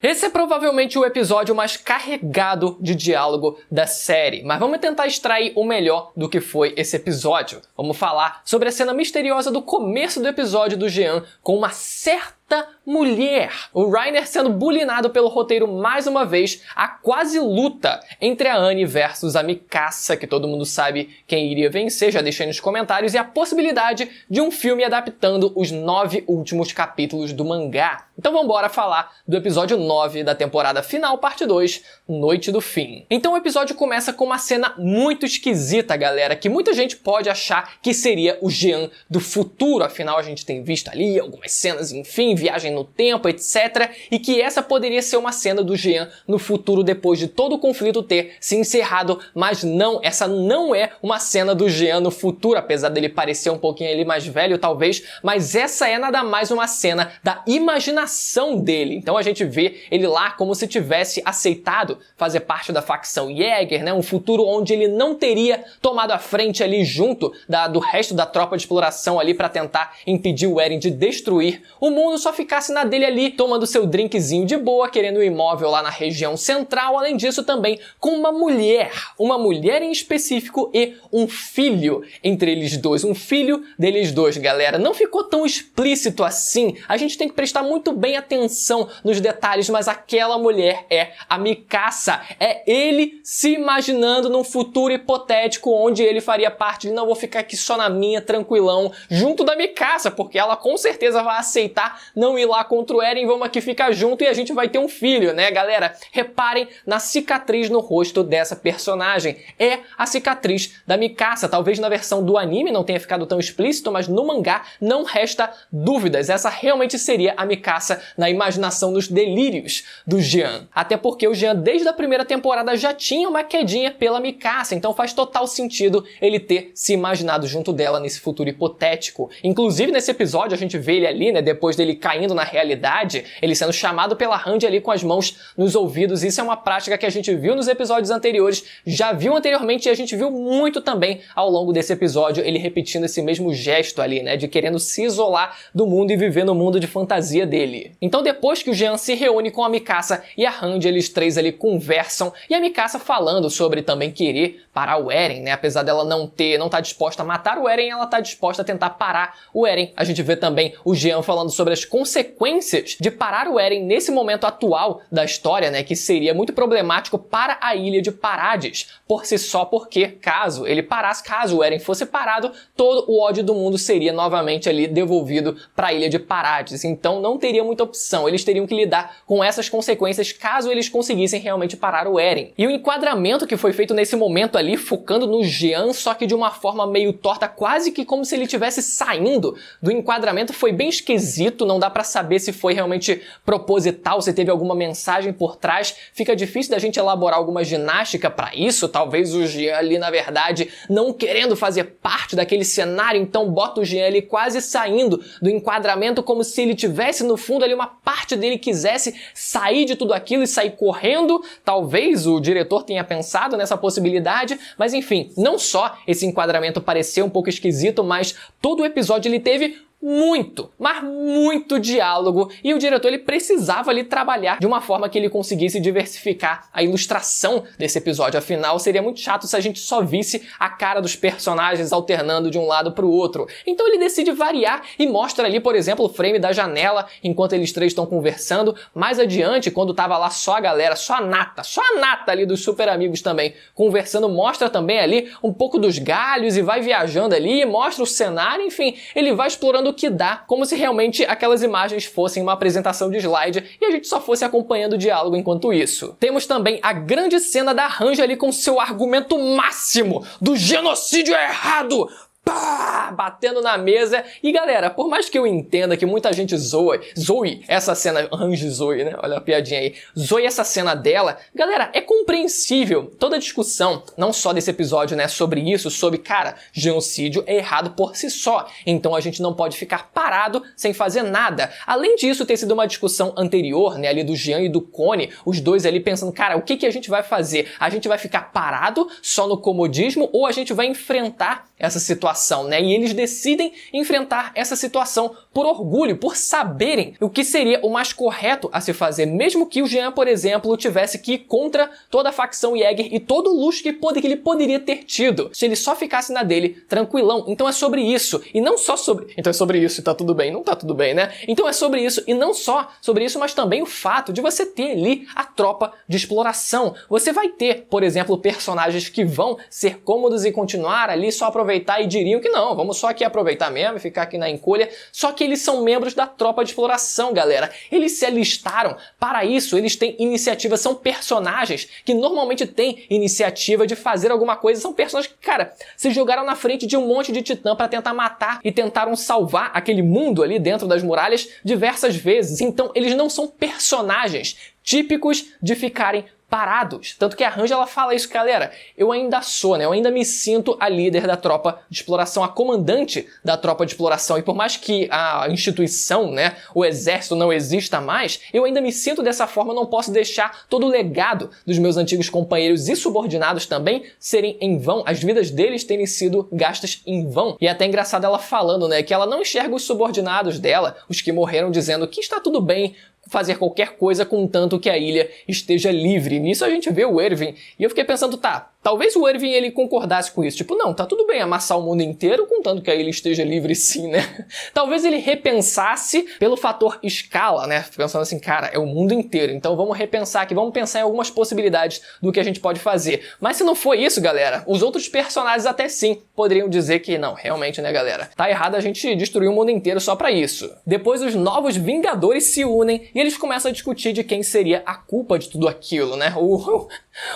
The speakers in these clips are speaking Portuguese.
Esse é provavelmente o episódio mais carregado de diálogo da série, mas vamos tentar extrair o melhor do que foi esse episódio. Vamos falar sobre a cena misteriosa do começo do episódio do Jean com uma certa mulher. O Reiner sendo bulinado pelo roteiro mais uma vez, a quase luta entre a Annie versus a Mikasa, que todo mundo sabe quem iria vencer, já deixei nos comentários, e a possibilidade de um filme adaptando os 9 últimos capítulos do mangá. Então vamos embora falar do episódio 9 da temporada final, parte 2, Noite do Fim. Então o episódio começa com uma cena muito esquisita, galera, que muita gente pode achar que seria o Jean do futuro, afinal a gente tem visto ali algumas cenas, enfim, viagem no tempo, etc. E que essa poderia ser uma cena do Jean no futuro depois de todo o conflito ter se encerrado, mas não, essa não é uma cena do Jean no futuro, apesar dele parecer um pouquinho ali mais velho talvez, mas essa é nada mais uma cena da imaginação dele. Então a gente vê ele lá como se tivesse aceitado fazer parte da facção Jäger, né? Um futuro onde ele não teria tomado a frente ali junto do resto da tropa de exploração ali para tentar impedir o Eren de destruir o mundo, só ficasse na dele ali, tomando seu drinkzinho de boa, querendo um imóvel lá na região central, além disso também com uma mulher em específico e um filho entre eles dois, um filho deles dois, galera. Não ficou tão explícito assim, a gente tem que prestar muito bem atenção nos detalhes, mas aquela mulher é a Mikasa, é ele se imaginando num futuro hipotético onde ele faria parte de não vou ficar aqui só na minha, tranquilão, junto da Mikasa, porque ela com certeza vai aceitar não ir lá contra o Eren, vamos aqui ficar junto e a gente vai ter um filho, né, galera? Reparem na cicatriz no rosto dessa personagem. É a cicatriz da Mikasa. Talvez na versão do anime não tenha ficado tão explícito, mas no mangá não resta dúvidas. Essa realmente seria a Mikasa na imaginação dos delírios do Jean. Até porque o Jean, desde a primeira temporada, já tinha uma quedinha pela Mikasa, então faz total sentido ele ter se imaginado junto dela nesse futuro hipotético. Inclusive, nesse episódio, a gente vê ele ali, né, depois dele caindo na realidade, ele sendo chamado pela Randy ali com as mãos nos ouvidos. Isso é uma prática que a gente viu nos episódios anteriores, já viu anteriormente e a gente viu muito também ao longo desse episódio, ele repetindo esse mesmo gesto ali, né, de querendo se isolar do mundo e viver no mundo de fantasia dele. Então depois que o Jean se reúne com a Mikasa e a Randy, eles três ali conversam, e a Mikasa falando sobre também querer parar o Eren, né, apesar dela não tá disposta a matar o Eren, ela tá disposta a tentar parar o Eren. A gente vê também o Jean falando sobre as consequências de parar o Eren nesse momento atual da história, né, que seria muito problemático para a ilha de Parades, por si só, porque caso ele parasse, caso o Eren fosse parado, todo o ódio do mundo seria novamente ali devolvido para a ilha de Parades. Então não teria muita opção, eles teriam que lidar com essas consequências caso eles conseguissem realmente parar o Eren. E o enquadramento que foi feito nesse momento ali, focando no Jean, só que de uma forma meio torta, quase que como se ele estivesse saindo do enquadramento, foi bem esquisito, não dá pra saber se foi realmente proposital, se teve alguma mensagem por trás, fica difícil da gente elaborar alguma ginástica pra isso, talvez o Jean ali na verdade não querendo fazer parte daquele cenário, então bota o Jean ali quase saindo do enquadramento como se ele tivesse no fundo ali uma parte dele quisesse sair de tudo aquilo e sair correndo, talvez o diretor tenha pensado nessa possibilidade, mas enfim, não só esse enquadramento pareceu um pouco esquisito, mas todo o episódio ele teve muito, mas muito diálogo, e o diretor ele precisava ali trabalhar de uma forma que ele conseguisse diversificar a ilustração desse episódio. Afinal, seria muito chato se a gente só visse a cara dos personagens alternando de um lado para o outro. Então ele decide variar e mostra ali, por exemplo, o frame da janela enquanto eles três estão conversando. Mais adiante, quando tava lá só a galera, só a nata ali dos super amigos também conversando, mostra também ali um pouco dos galhos e vai viajando ali, mostra o cenário, enfim, ele vai explorando o que dá, como se realmente aquelas imagens fossem uma apresentação de slide e a gente só fosse acompanhando o diálogo enquanto isso. Temos também a grande cena da Randy ali com seu argumento máximo do genocídio é errado, pá, batendo na mesa. E galera, por mais que eu entenda que muita gente zoe essa cena, Randy Zoe, né? Olha a piadinha aí. Zoe essa cena dela. Galera, é compreensível toda a discussão, não só desse episódio, né, sobre isso, sobre, cara, genocídio é errado por si só. Então a gente não pode ficar parado sem fazer nada. Além disso, ter sido uma discussão anterior, né, ali do Jean e do Connie, os dois ali pensando, cara, o que a gente vai fazer? A gente vai ficar parado só no comodismo ou a gente vai enfrentar essa situação, né? E eles decidem enfrentar essa situação por orgulho, por saberem o que seria o mais correto a se fazer, mesmo que o Jean, por exemplo, tivesse que ir contra toda a facção Jäger e todo o luxo que ele poderia ter tido, se ele só ficasse na dele, tranquilão. Então é sobre isso, e não só sobre... Então é sobre isso e tá tudo bem. Não tá tudo bem, né? Então é sobre isso, e não só sobre isso, mas também o fato de você ter ali a tropa de exploração. Você vai ter, por exemplo, personagens que vão ser cômodos e continuar ali só aproveitar e diriam que não, vamos só aqui aproveitar mesmo e ficar aqui na encolha. Só que eles são membros da tropa de exploração, galera. Eles se alistaram para isso, eles têm iniciativa, são personagens que normalmente têm iniciativa de fazer alguma coisa, são personagens que, cara, se jogaram na frente de um monte de titã para tentar matar e tentaram salvar aquele mundo ali dentro das muralhas diversas vezes. Então eles não são personagens típicos de ficarem parados. Tanto que a Hange, ela fala isso, galera, eu ainda sou, né? Eu ainda me sinto a líder da tropa de exploração, a comandante da tropa de exploração. E por mais que a instituição, né, o exército não exista mais, eu ainda me sinto dessa forma, eu não posso deixar todo o legado dos meus antigos companheiros e subordinados também serem em vão, as vidas deles terem sido gastas em vão. E é até engraçado ela falando, né, que ela não enxerga os subordinados dela, os que morreram, dizendo que está tudo bem fazer qualquer coisa contanto que a ilha esteja livre. Nisso a gente vê o Erwin, e eu fiquei pensando, tá, talvez o Erwin ele concordasse com isso, tipo, não, tá tudo bem amassar o mundo inteiro contanto que a ilha esteja livre sim, né? Talvez ele repensasse pelo fator escala, né? Pensando assim, cara, é o mundo inteiro, então vamos repensar aqui, vamos pensar em algumas possibilidades do que a gente pode fazer. Mas se não foi isso, galera, os outros personagens até sim poderiam dizer que não, realmente, né, galera? Tá errado a gente destruir o mundo inteiro só pra isso. Depois os novos Vingadores se unem e eles começam a discutir de quem seria a culpa de tudo aquilo, né?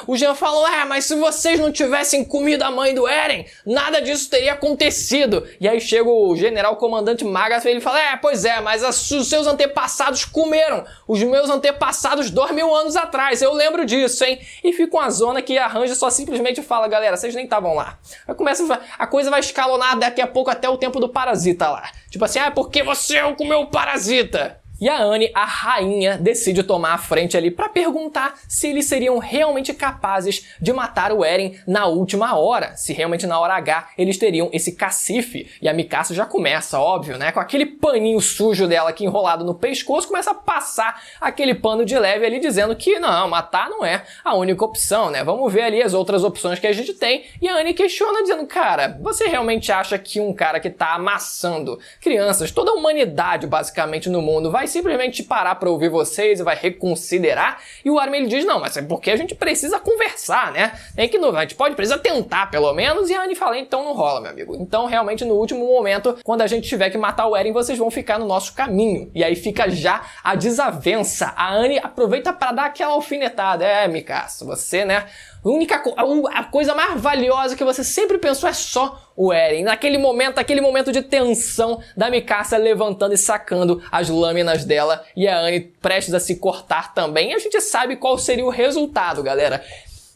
O Jean falou, mas se vocês não tivessem comido a mãe do Eren, nada disso teria acontecido. E aí chega o general comandante Magath e ele fala, pois é, mas os seus antepassados comeram. Os meus antepassados 2000 anos atrás, eu lembro disso, hein? E fica uma zona que a Hange só simplesmente fala, galera, vocês nem estavam lá. Aí a coisa vai escalonar daqui a pouco até o tempo do parasita lá. Tipo assim, porque você comeu o parasita. E a Anne, a rainha, decide tomar a frente ali para perguntar se eles seriam realmente capazes de matar o Eren na última hora, se realmente na hora H eles teriam esse cacife. E a Mikasa já começa, óbvio, né, com aquele paninho sujo dela aqui enrolado no pescoço, começa a passar aquele pano de leve ali dizendo que não, matar não é a única opção, né, vamos ver ali as outras opções que a gente tem. E a Anne questiona dizendo, cara, você realmente acha que um cara que tá amassando crianças, toda a humanidade basicamente no mundo, vai simplesmente parar para ouvir vocês e vai reconsiderar? E o Armin ele diz, não, mas é porque a gente precisa conversar, né? Tem que a gente precisa tentar pelo menos. E a Anne fala, então não rola, meu amigo. Então realmente no último momento, quando a gente tiver que matar o Eren, vocês vão ficar no nosso caminho. E aí fica já a desavença. A Anne aproveita para dar aquela alfinetada. Mikasa, você, né? A coisa mais valiosa que você sempre pensou é só o Eren. Naquele momento de tensão da Mikasa levantando e sacando as lâminas dela e a Anne prestes a se cortar também. E a gente sabe qual seria o resultado, galera.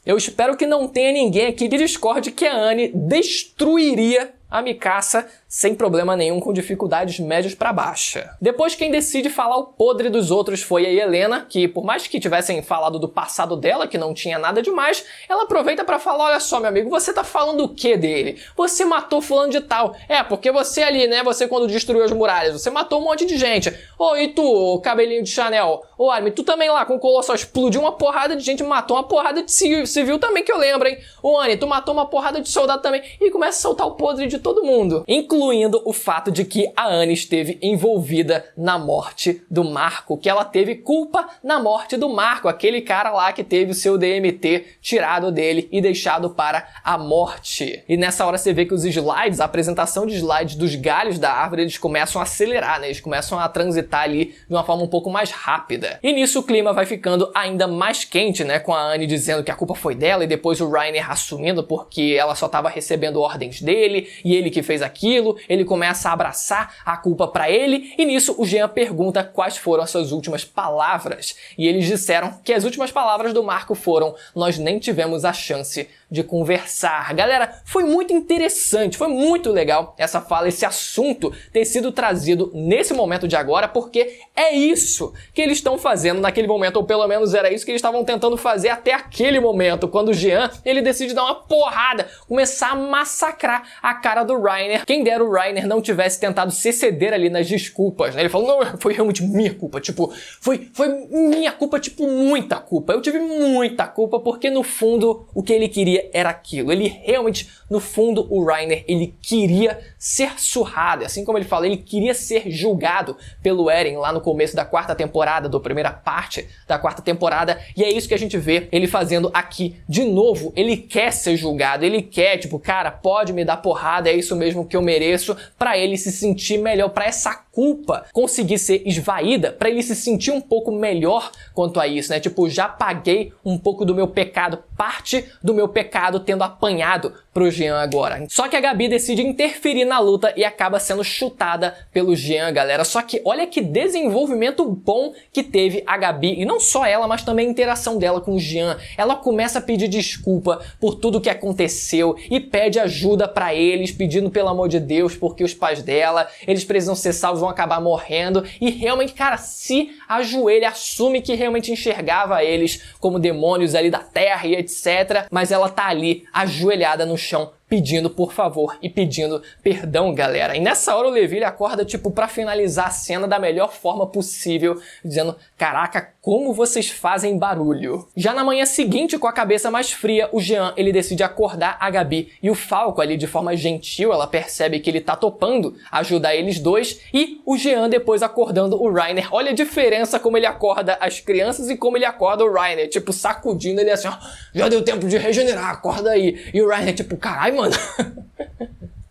Eu espero que não tenha ninguém aqui que discorde que a Anne destruiria a Mikasa sem problema nenhum, com dificuldades médias para baixa. Depois quem decide falar o podre dos outros foi a Helena, que por mais que tivessem falado do passado dela, que não tinha nada demais, ela aproveita para falar, olha só meu amigo, você tá falando o que dele? Você matou fulano de tal. Porque você ali, né, você quando destruiu as muralhas, você matou um monte de gente. E tu, cabelinho de Chanel? Armin, tu também lá com o Colossal explodiu uma porrada de gente, matou uma porrada de civil também, que eu lembro, hein? Anne, tu matou uma porrada de soldado também. E começa a soltar o podre de todo mundo, incluindo o fato de que a Anne esteve envolvida na morte do Marco, que ela teve culpa na morte do Marco, aquele cara lá que teve o seu DMT tirado dele e deixado para a morte. E nessa hora você vê que os slides, a apresentação de slides dos galhos da árvore, eles começam a acelerar, né? Eles começam a transitar ali de uma forma um pouco mais rápida. E nisso o clima vai ficando ainda mais quente, né? Com a Anne dizendo que a culpa foi dela e depois o Reiner assumindo porque ela só estava recebendo ordens dele e ele que fez aquilo. Ele começa a abraçar a culpa pra ele e nisso o Jean pergunta quais foram as suas últimas palavras. E eles disseram que as últimas palavras do Marco foram: nós nem tivemos a chance de conversar. Galera, foi muito interessante, foi muito legal essa fala, esse assunto ter sido trazido nesse momento de agora, porque é isso que eles estão fazendo naquele momento, ou pelo menos era isso que eles estavam tentando fazer até aquele momento, quando o Jean, ele decide dar uma porrada, começar a massacrar a cara do Reiner. Quem dera o Reiner não tivesse tentado se exceder ali nas desculpas, né? Ele falou, não, foi realmente minha culpa, tipo, foi minha culpa, tipo, muita culpa. Eu tive muita culpa, porque no fundo, o que ele queria era aquilo. Ele realmente, no fundo, o Reiner, ele queria ser surrado, assim como ele fala, ele queria ser julgado pelo Eren lá no começo da quarta temporada, da primeira parte da quarta temporada, e é isso que a gente vê ele fazendo aqui de novo. Ele quer ser julgado, ele quer, tipo, cara, pode me dar porrada, é isso mesmo que eu mereço, pra ele se sentir melhor, pra essa culpa conseguir ser esvaída, pra ele se sentir um pouco melhor quanto a isso, né? Tipo, já paguei um pouco do meu pecado, parte do meu pecado tendo apanhado pro Jean agora. Só que a Gabi decide interferir na luta e acaba sendo chutada pelo Jean, galera. Só que olha que desenvolvimento bom que teve a Gabi, e não só ela, mas também a interação dela com o Jean. Ela começa a pedir desculpa por tudo que aconteceu e pede ajuda pra eles, pedindo pelo amor de Deus, porque os pais dela, eles precisam ser salvos, vão acabar morrendo, e realmente, cara, se ajoelha, assume que realmente enxergava eles como demônios ali da terra e etc, mas ela tá ali ajoelhada no chão pedindo por favor e pedindo perdão, galera. E nessa hora o Levi, ele acorda, tipo, pra finalizar a cena da melhor forma possível, dizendo, caraca, como vocês fazem barulho. Já na manhã seguinte, com a cabeça mais fria, o Jean, ele decide acordar a Gabi, e o Falco ali, de forma gentil, ela percebe que ele tá topando ajudar eles dois, e o Jean depois acordando o Reiner. Olha a diferença como ele acorda as crianças e como ele acorda o Reiner, tipo, sacudindo ele assim, ó, já deu tempo de regenerar, acorda aí. E o Reiner, tipo, caralho, mano.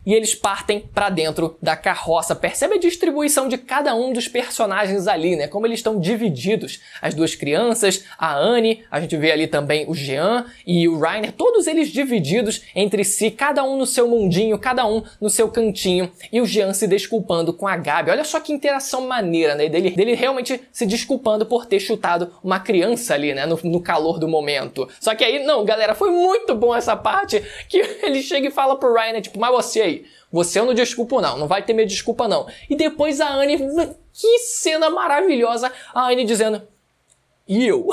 E eles partem pra dentro da carroça. Percebe a distribuição de cada um dos personagens ali, né? Como eles estão divididos. As duas crianças, a Annie, a gente vê ali também o Jean e o Reiner, todos eles divididos entre si, cada um no seu mundinho, cada um no seu cantinho. E o Jean se desculpando com a Gabi. Olha só que interação maneira, né? Dele realmente se desculpando por ter chutado uma criança ali, né? No calor do momento. Só que aí, não, galera, foi muito bom essa parte que ele chega e fala pro Reiner, tipo, mas você aí, você eu não desculpo não vai ter minha desculpa não. E depois a Annie, que cena maravilhosa, a Annie dizendo, e eu?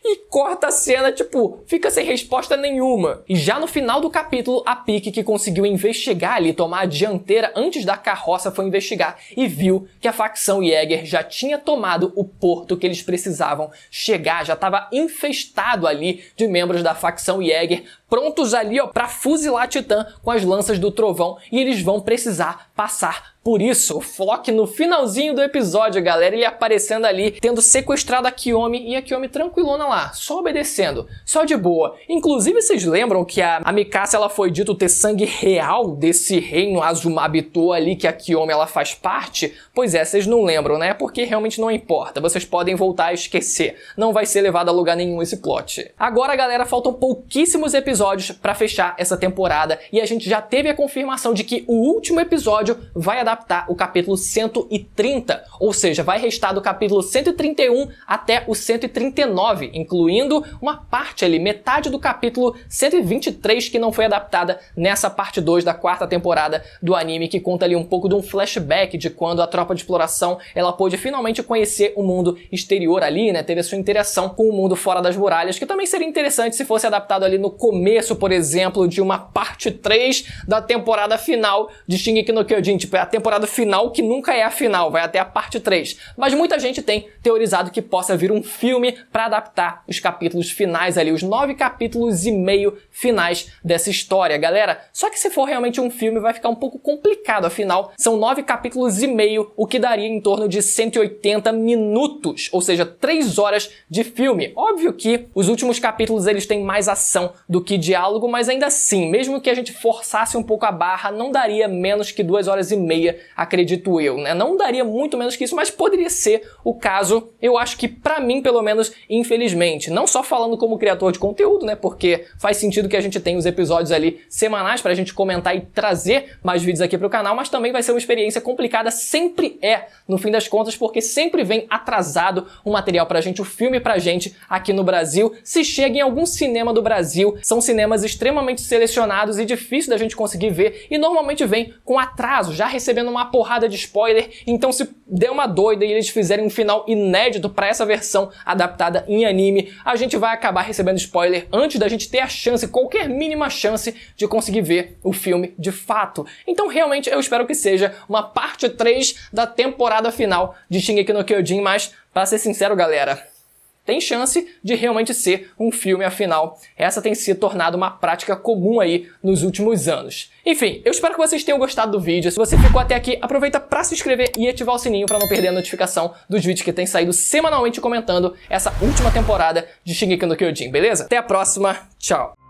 E corta a cena, tipo, fica sem resposta nenhuma. E já no final do capítulo, a Pieck, que conseguiu investigar ali, tomar a dianteira antes da carroça, foi investigar e viu que a facção Jäger já tinha tomado o porto que eles precisavam chegar, já estava infestado ali de membros da facção Jäger, prontos ali, ó, pra fuzilar a Titã com as lanças do trovão, e eles vão precisar passar por isso. O Floch no finalzinho do episódio, galera, ele aparecendo ali, tendo sequestrado a Kiyomi, e a Kiyomi tranquilona lá, só obedecendo, só de boa. Inclusive, vocês lembram que a Mikasa, ela foi dito ter sangue real desse reino Azumabito ali, que a Kiyomi, ela faz parte? Pois é, vocês não lembram, né? Porque realmente não importa, vocês podem voltar a esquecer. Não vai ser levado a lugar nenhum esse plot. Agora, galera, faltam pouquíssimos episódios pra fechar essa temporada, e a gente já teve a confirmação de que o último episódio vai adaptar o capítulo 130, ou seja, vai restar do capítulo 131 até o 139, incluindo uma parte ali, metade do capítulo 123 que não foi adaptada nessa parte 2 da quarta temporada do anime, que conta ali um pouco de um flashback de quando a tropa de exploração, ela pôde finalmente conhecer o mundo exterior ali, né, teve a sua interação com o mundo fora das muralhas, que também seria interessante se fosse adaptado ali no começo, por exemplo, de uma parte 3 da temporada final de Shingeki no Kyojin, tipo, é a temporada final que nunca é a final, vai até a parte 3. Mas muita gente tem teorizado que possa vir um filme para adaptar os capítulos finais ali, os 9 capítulos e meio finais dessa história, galera. Só que se for realmente um filme vai ficar um pouco complicado, afinal, são 9 capítulos e meio, o que daria em torno de 180 minutos, ou seja, 3 horas de filme. Óbvio que os últimos capítulos eles têm mais ação do que diálogo, mas ainda assim, mesmo que a gente forçasse um pouco a barra, não daria menos que 2 horas e meia daria, acredito eu, né? Não daria muito menos que isso, mas poderia ser o caso, eu acho que pra mim, pelo menos, infelizmente. Não só falando como criador de conteúdo, né? Porque faz sentido que a gente tenha os episódios ali semanais pra gente comentar e trazer mais vídeos aqui pro canal, mas também vai ser uma experiência complicada, sempre no fim das contas, porque sempre vem atrasado o material pra gente, o filme pra gente aqui no Brasil. Se chega em algum cinema do Brasil, são cinemas extremamente selecionados e difícil da gente conseguir ver, e normalmente vem com atraso, já recebendo uma porrada de spoiler. Então se der uma doida e eles fizerem um final inédito pra essa versão adaptada em anime, a gente vai acabar recebendo spoiler antes da gente ter a chance, qualquer mínima chance, de conseguir ver o filme de fato. Então realmente eu espero que seja uma parte 3 da temporada final de Shingeki no Kyojin, mas pra ser sincero, galera, tem chance de realmente ser um filme, afinal, essa tem se tornado uma prática comum aí nos últimos anos. Enfim, eu espero que vocês tenham gostado do vídeo. Se você ficou até aqui, aproveita para se inscrever e ativar o sininho para não perder a notificação dos vídeos que tem saído semanalmente comentando essa última temporada de Shingeki no Kyojin, beleza? Até a próxima, tchau!